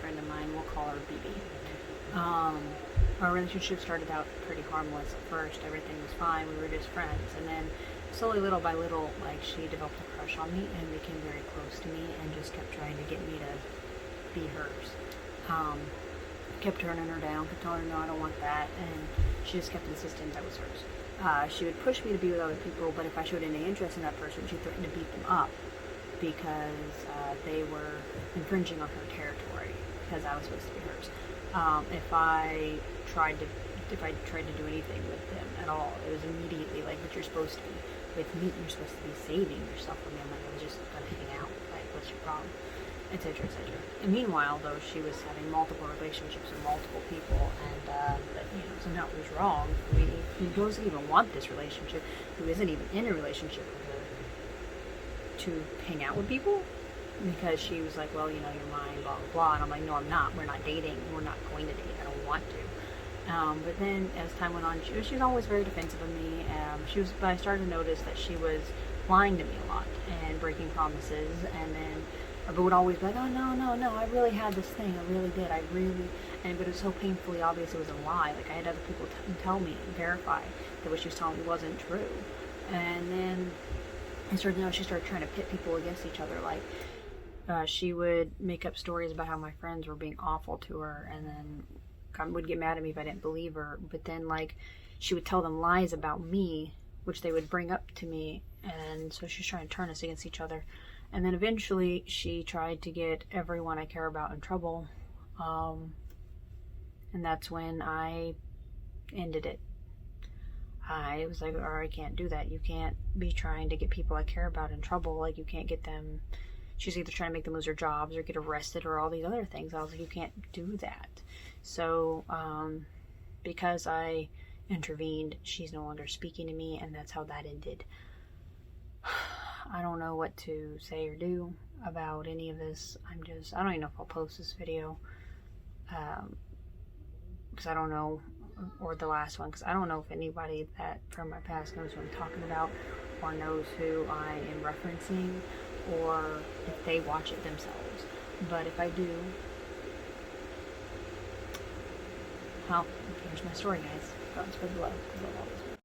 friend of mine. We'll call her BB. Our relationship started out pretty harmless at first. Everything was fine. We were just friends. And then slowly, little by little, like, she developed a crush on me and became very close to me and just kept trying to get me to be hers. Kept turning her down, kept telling her, no, I don't want that. And she just kept insisting that was hers. She would push me to be with other people, but if I showed any interest in that person, she threatened to beat them up because they were infringing on her territory because I was supposed to be hers. If I tried to do anything with them at all, it was immediately like, but you're supposed to be with me, you're supposed to be saving yourself from me. I'm like, I was just gonna hang out, like, what's your problem, etc., etc. And meanwhile, though, she was having multiple relationships with multiple people, and but, you know, so now it was wrong. I mean, he doesn't even want this relationship, who isn't even in a relationship with her, to hang out with people, because she was like, well, you know, you're mine, blah, blah, blah. And I'm like, no, I'm not. We're not dating. We're not going to date. I don't want to. But then as time went on, she was always very defensive of me. But I started to notice that she was lying to me a lot and breaking promises. And then, but would always be like, oh, no, I really had this thing. I really did. But it was so painfully obvious it was a lie. Like, I had other people tell me, verify that what she was telling me wasn't true. And then she started trying to pit people against each other. Like, she would make up stories about how my friends were being awful to her, and then would get mad at me if I didn't believe her. But then, like, she would tell them lies about me, which they would bring up to me, and so she's trying to turn us against each other. And then eventually she tried to get everyone I care about in trouble, and that's when I ended it. I was like, I can't do that. You can't be trying to get people I care about in trouble. Like, you can't get them. She's either trying to make them lose their jobs or get arrested or all these other things. I was like, you can't do that. So, because I intervened, she's no longer speaking to me, and that's how that ended. I don't know what to say or do about any of this. I don't even know if I'll post this video, because I don't know, or the last one, because I don't know if anybody that from my past knows what I'm talking about, or knows who I am referencing, or if they watch it themselves. But if I do, well, here's my story, guys. God spread the love, because I love this.